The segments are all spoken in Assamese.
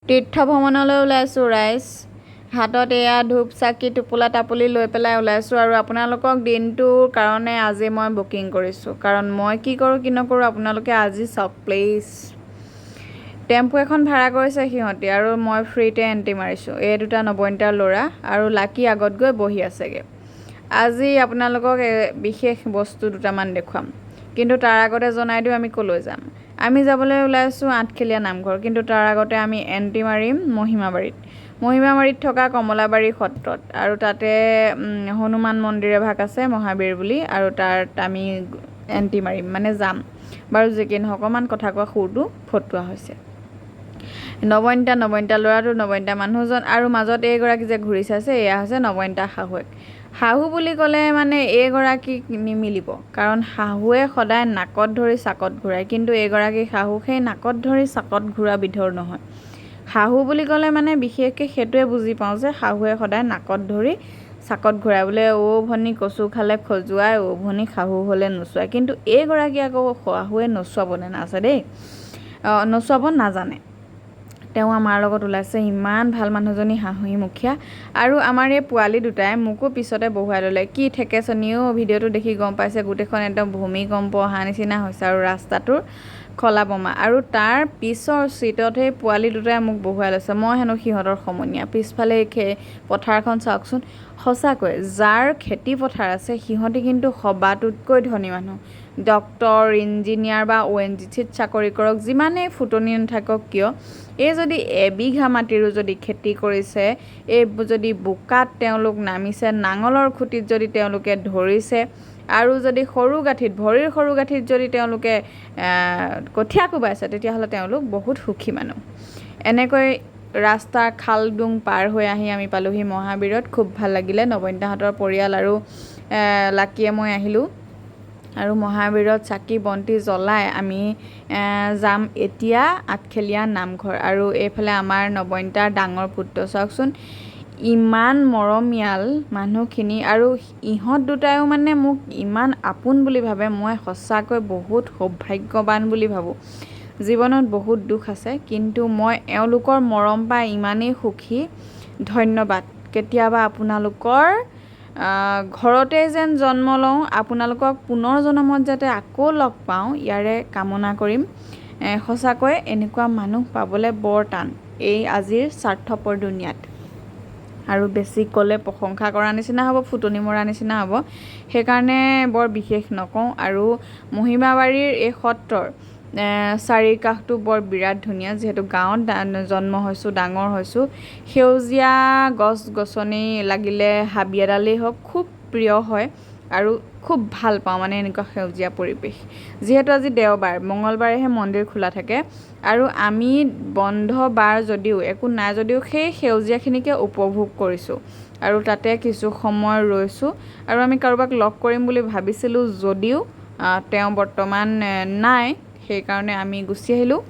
তীৰ্থ ভ্ৰমণলৈ ওলাইছোঁ ৰাইজ হাতত এয়া ধূপ চাকি টোপোলা টাপলি লৈ পেলাই ওলাইছোঁ আৰু আপোনালোকক দিনটোৰ কাৰণে আজি মই বুকিং কৰিছোঁ কাৰণ মই কি কৰোঁ কি নকৰোঁ আপোনালোকে আজি চাওক প্লিজ টেম্পু এখন ভাড়া কৰিছে সিহঁতি আৰু মই ফ্ৰীতে এণ্ট্ৰি মাৰিছোঁ এই দুটা নৱনীতাৰ ল'ৰা আৰু লাকি আগত গৈ বহি আছেগৈ আজি আপোনালোকক বিশেষ বস্তু দুটামান দেখুৱাম কিন্তু তাৰ আগতে জনাই দিওঁ আমি ক'লৈ যাম আমি যাবলৈ ওলাইছোঁ আঠখেলীয়া নামঘৰ কিন্তু তাৰ আগতে আমি এণ্ট্ৰি মাৰিম মহিমাবাৰীত থকা কমলাবাৰী সত্ৰত আৰু তাতে হনুমান মন্দিৰ এভাগ আছে মহাবীৰ বুলি আৰু তাত আমি এণ্ট্ৰি মাৰিম মানে যাম বাৰু যি কি নহওক অকণমান কথা কোৱা সুৰটো ফটোৱা হৈছে নৱনীতা ল'ৰাটো নৱনীতা মানুহজন আৰু মাজত এইগৰাকী যে ঘূৰি চাইছে এয়া হৈছে নৱনীতা শাহুৱেক শাহু বুলি ক'লে মানে এইগৰাকীক নিমিলিব কাৰণ শাহুৱে সদায় নাকত ধৰি চাকত ঘূৰায় কিন্তু এইগৰাকী শাহু সেই নাকত ধৰি চাকত ঘূৰা বিধৰ নহয় শাহু বুলি ক'লে মানে বিশেষকৈ সেইটোৱে বুজি পাওঁ যে শাহুৱে সদায় নাকত ধৰি চাকত ঘূৰাই বোলে ভনী কচু খালে খজুৱাই ভনী শাহু হ'লে নোচোৱাই কিন্তু এইগৰাকী আকৌ শাহুৱে নচুৱাব নাজানে দেই নচুৱাব নাজানে তেওঁ আমাৰ লগত ওলাইছে ইমান ভাল মানুহজনী হাঁহি মুখীয়া আৰু আমাৰ এই পোৱালি দুটাই মোকো পিছতে বহুৱাই ল'লে কি ঠেকেচনীও ভিডিঅ'টো দেখি গম পাইছে গোটেইখন একদম ভূমিকম্প অহা নিচিনা হৈছে আৰু ৰাস্তাটোৰ খলা বমা আৰু তাৰ পিছৰ চিটত সেই পোৱালি দুটাই মোক বহুৱাই লৈছে মই হেনো সিহঁতৰ সমনীয়া পিছফালে পথাৰখন চাওকচোন সঁচাকৈ যাৰ খেতি পথাৰ আছে সিহঁতি কিন্তু সবাটোতকৈ ধনী মানুহ ডক্তৰ ইঞ্জিনিয়াৰ বা ONGCত চাকৰি কৰক যিমানেই ফুটনি নাথাকক কিয় এই যদি এবিঘা মাটিৰো যদি খেতি কৰিছে এই যদি বোকাত তেওঁলোক নামিছে নাঙলৰ খুঁটিত যদি তেওঁলোকে ধৰিছে আৰু যদি ভৰিৰ সৰু গাঁঠিত যদি তেওঁলোকে কঠীয়া কোবাইছে তেতিয়াহ'লে তেওঁলোক বহুত সুখী মানুহ এনেকৈ ৰাস্তাৰ খাল ডুং পাৰ হৈ আহি আমি পালোহি মহাবীৰত খুব ভাল লাগিলে নৱনীতাহঁতৰ পৰিয়াল আৰু লাকিয়ে মই আহিলোঁ আৰু মহাবীৰত চাকি বন্তি জ্বলাই আমি যাম এতিয়া আঠখেলীয়া নামঘৰ আৰু এইফালে আমাৰ নৱনীতাৰ ডাঙৰ পুত্ৰ চাওকচোন ইমান মৰমীয়াল মানুহখিনি আৰু ইহঁত দুটাইও মানে মোক ইমান আপোন বুলি ভাবে মই সঁচাকৈ বহুত সৌভাগ্যৱান বুলি ভাবোঁ জীৱনত বহুত দুখ আছে কিন্তু মই এওঁলোকৰ মৰম পাই ইমানেই সুখী ধন্যবাদ কেতিয়াবা আপোনালোকৰ ঘৰতে যেন জন্ম লওঁ আপোনালোকক পুনৰ জন্মত যাতে আকৌ লগ পাওঁ ইয়াৰে কামনা কৰিম সঁচাকৈ এনেকুৱা মানুহ পাবলৈ বৰ টান এই আজিৰ স্বাৰ্থপৰ দুনিয়াত আৰু বেছি ক'লে প্ৰশংসা কৰা নিচিনা হ'ব ফুটনি মৰা নিচিনা হ'ব সেইকাৰণে বৰ বিশেষ নকওঁ আৰু মহিমাবাৰীৰ এই সত্ৰৰ চাৰিকাষটো বৰ বিৰাট ধুনীয়া যিহেতু গাঁৱত জন্ম হৈছোঁ ডাঙৰ হৈছোঁ সেউজীয়া গছ গছনি লাগিলে হাবি এডালেই হওক খুব প্ৰিয় হয় আৰু খুব ভাল পাওঁ মানে এনেকুৱা সেউজীয়া পৰিৱেশ যিহেতু আজি দেওবাৰ মঙলবাৰেহে মন্দিৰ খোলা থাকে আৰু আমি বন্ধ বাৰ যদিও একো নাই যদিও সেই সেউজীয়াখিনিকে উপভোগ কৰিছোঁ আৰু তাতে কিছু সময় ৰৈছোঁ আৰু আমি কাৰোবাক লগ কৰিম বুলি ভাবিছিলোঁ যদিও তেওঁ বৰ্তমান নাই সেইকাৰণে আমি গুচি আহিলোঁ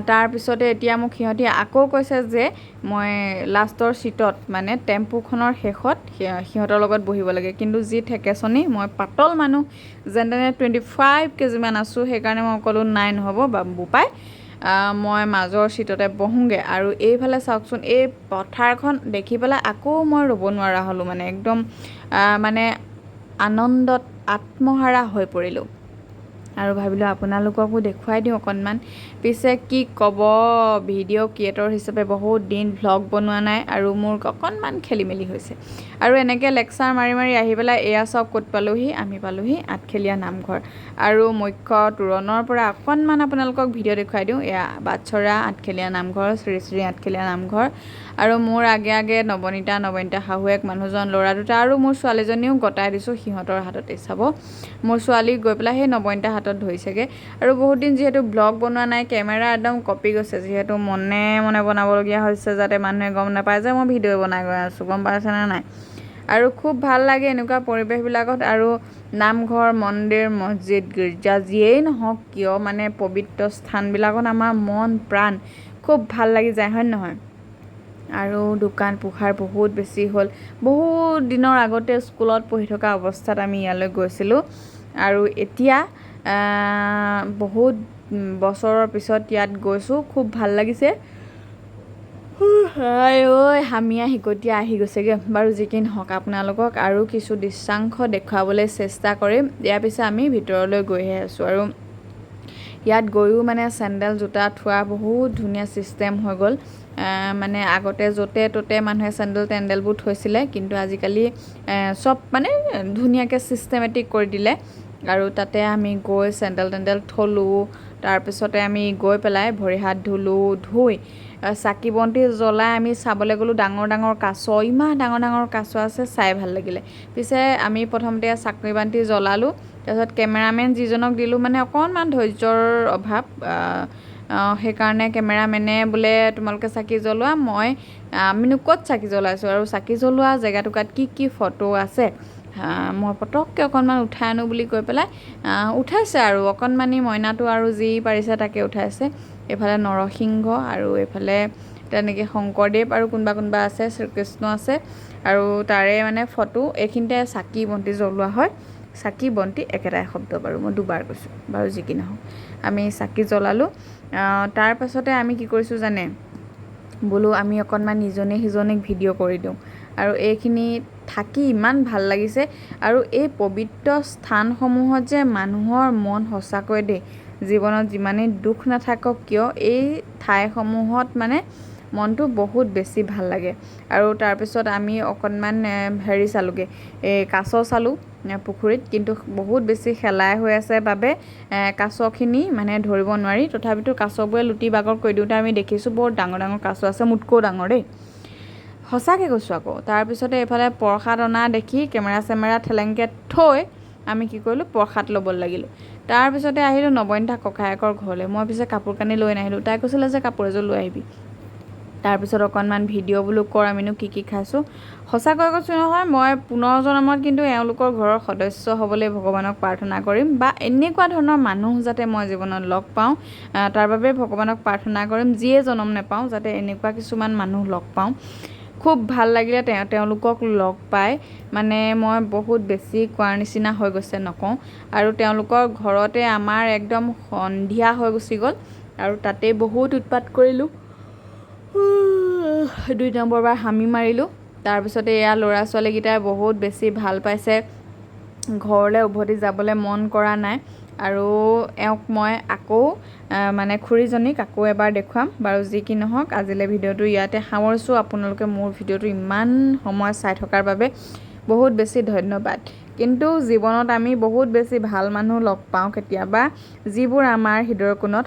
তাৰপিছতে এতিয়া মোক সিহঁতি আকৌ কৈছে যে মই লাষ্টৰ চিটত মানে টেম্পুখনৰ শেষত সিহঁতৰ লগত বহিব লাগে কিন্তু যি ঠেকেচনি মই পাতল মানুহ যেন তেনে 25 কেজিমান আছোঁ সেইকাৰণে মই ক'লোঁ নাই নহ'ব বোপাই মই মাজৰ চিটতে বহোঁগৈ আৰু এইফালে চাওকচোন এই পথাৰখন দেখি পেলাই আকৌ মই ৰ'ব নোৱাৰা হ'লোঁ মানে একদম মানে আনন্দত আত্মহাৰা হৈ পৰিলোঁ আৰু ভাবিলোঁ আপোনালোককো দেখুৱাই দিওঁ অকণমান পিছে কি ক'ব ভিডিঅ' ক্ৰিয়েটৰ হিচাপে বহুত দিন ভ্লগ বনোৱা নাই আৰু মোৰ অকণমান খেলি মেলি হৈছে আৰু এনেকৈ লেকচাৰ মাৰি মাৰি আহি পেলাই এয়া চাওক ক'ত পালোহি আমি পালোহি আঠখেলীয়া নামঘৰ আৰু মুখ্য তোৰণৰ পৰা অকণমান আপোনালোকক ভিডিঅ' দেখুৱাই দিওঁ এয়া বাটচৰা আঠখেলীয়া নামঘৰ শ্ৰী শ্ৰী আঠখেলীয়া নামঘৰ আৰু মোৰ আগে আগে নৱনীতা শাহুৱেক মানুহজন ল'ৰা দুটা আৰু মোৰ ছোৱালীজনীও গতাই দিছোঁ সিহঁতৰ হাততেই চাব মোৰ ছোৱালী গৈ পেলাই সেই নৱনীতাৰ হাতত ধৰিছেগৈ আৰু বহুত দিন যিহেতু ব্লগ বনোৱা নাই কেমেৰা একদম কপি গৈছে যিহেতু মনে মনে বনাবলগীয়া হৈছে যাতে মানুহে গম নাপায় যে মই ভিডিঅ' বনাই গৈ আছোঁ গম পাইছেনে নাই আৰু খুব ভাল লাগে এনেকুৱা পৰিৱেশবিলাকত আৰু নামঘৰ মন্দিৰ মছজিদ গীৰ্জা যিয়েই নহওক কিয় মানে পবিত্ৰ স্থানবিলাকত আমাৰ মন প্ৰাণ খুব ভাল লাগি যায় হয় নহয় আৰু দোকান পোহাৰ বহুত বেছি হ'ল বহুত দিনৰ আগতে স্কুলত পঢ়ি থকা অৱস্থাত আমি ইয়ালৈ গৈছিলোঁ আৰু এতিয়া বহুত বছৰৰ পিছত ইয়াত গৈছোঁ খুব ভাল লাগিছে হাই ঐ হামিয়া হিকটীয়া আহি গৈছেগৈ বাৰু যি কি নহওক আপোনালোকক আৰু কিছু দৃশ্যাংশ দেখুৱাবলৈ চেষ্টা কৰিম ইয়াৰ পিছত আমি ভিতৰলৈ গৈহে আছোঁ আৰু ইয়াত গৈও মানে চেণ্ডেল জোতা থোৱা বহুত ধুনীয়া ছিষ্টেম হৈ গ'ল মানে আগতে য'তে ত'তে মানুহে চেণ্ডেলবোৰ থৈছিলে কিন্তু আজিকালি চব মানে ধুনীয়াকৈ ছিষ্টেমেটিক কৰি দিলে আৰু তাতে আমি গৈ চেণ্ডেল থলোঁ তাৰপিছতে আমি গৈ পেলাই ভৰি হাত ধুই চাকি বন্তি জ্বলাই আমি চাবলৈ গ'লোঁ ডাঙৰ ডাঙৰ কাছ ইমান ডাঙৰ ডাঙৰ কাছ আছে চাই ভাল লাগিলে পিছে আমি প্ৰথমতে চাকি বন্তি জ্বলালোঁ তাৰপিছত কেমেৰামেন যিজনক দিলোঁ মানে অকণমান ধৈৰ্যৰ অভাৱ সেইকাৰণে কেমেৰামেনে বোলে তোমালোকে চাকি জ্বলোৱা আমিনো ক'ত চাকি জ্বলাইছোঁ আৰু চাকি জ্বলোৱা জেগাটুকুৰাত কি ফটো আছে মই পটককৈ অকণমান উঠাই আনো বুলি কৈ পেলাই উঠাইছে আৰু অকণমানি মইনাটো আৰু যি পাৰিছে তাকে উঠাইছে এইফালে নৰসিংহ আৰু এইফালে তেনেকৈ শংকৰদেৱ আৰু কোনোবা আছে শ্ৰীকৃষ্ণ আছে আৰু তাৰে মানে ফটো এইখিনিতে চাকি বন্তি জ্বলোৱা হয় চাকি বন্তি একেটাই শব্দ বাৰু মই দুবাৰ কৈছোঁ বাৰু যি কি নহওক আমি চাকি জ্বলালোঁ তাৰ পাছতে আমি কি কৰিছোঁ জানে বোলো আমি অকণমান ইজনে সিজনীক ভিডিঅ' কৰি দিওঁ আৰু এইখিনি থাকি ইমান ভাল লাগিছে আৰু এই পবিত্ৰ স্থানসমূহত যে মানুহৰ মন সঁচাকৈ দেই জীৱনত যিমানেই দুখ নাথাকক কিয় এই ঠাইসমূহত মানে মনটো বহুত বেছি ভাল লাগে আৰু তাৰপিছত আমি অকণমান হেৰি চালোঁগৈ এই কাছ চালোঁ পুখুৰীত কিন্তু বহুত বেছি শেলাই হৈ আছে বাবে কাছখিনি মানে ধৰিব নোৱাৰি তথাপিতো কাছবোৰে লুটি বাগৰ কৰি দিওঁতে আমি দেখিছোঁ বৰ ডাঙৰ ডাঙৰ কাছ আছে মোতকৈও ডাঙৰ দেই সঁচাকৈ কৈছোঁ আকৌ তাৰপিছতে এইফালে প্ৰসাদ অনা দেখি কেমেৰা ঠেলেংকৈ থৈ আমি কি কৰিলোঁ প্ৰসাদ ল'বলৈ লাগিলোঁ তাৰপিছতে আহিলোঁ নবনীতা ককায়েকৰ ঘৰলৈ মই পিছে কাপোৰ কানি লৈ নাহিলোঁ তাই কৈছিলে যে কাপোৰ এযোৰ লৈ আহিবি তাৰপিছত অকণমান ভিডিঅ' বোলো কৰ আমিনো কি খাইছোঁ সঁচাকৈ কৈছোঁ নহয় মই পুনৰ জন্মত কিন্তু এওঁলোকৰ ঘৰৰ সদস্য হ'বলৈ ভগৱানক প্ৰাৰ্থনা কৰিম বা এনেকুৱা ধৰণৰ মানুহ যাতে মই জীৱনত লগ পাওঁ তাৰ বাবে ভগৱানক প্ৰাৰ্থনা কৰিম যিয়ে জন্ম নাপাওঁ যাতে এনেকুৱা কিছুমান মানুহ লগ পাওঁ খুব ভাল লাগিলে তেওঁলোকক লগ পাই মানে মই বহুত বেছি কোৱাৰ নিচিনা হৈ গৈছে নকওঁ আৰু তেওঁলোকৰ ঘৰতে আমাৰ একদম সন্ধিয়া হৈ গুচি গ'ল আৰু তাতেই বহুত উৎপাত কৰিলোঁ 2 নম্বৰ বাৰ হামি মাৰিলোঁ তাৰপিছতে এয়া ল'ৰা ছোৱালীকেইটাই বহুত বেছি ভাল পাইছে ঘৰলৈ উভতি যাবলৈ মন কৰা নাই আৰু এওঁক মই আকৌ মানে খুৰীজনীক আকৌ এবাৰ দেখুৱাম বাৰু যি কি নহওক আজিলৈ ভিডিঅ'টো ইয়াতে সামৰিছোঁ আপোনালোকে মোৰ ভিডিঅ'টো ইমান সময় চাই থকাৰ বাবে বহুত বেছি ধন্যবাদ কিন্তু জীৱনত আমি বহুত বেছি ভাল মানুহ লগ পাওঁ কেতিয়াবা যিবোৰ আমাৰ হৃদয়ৰ কোণত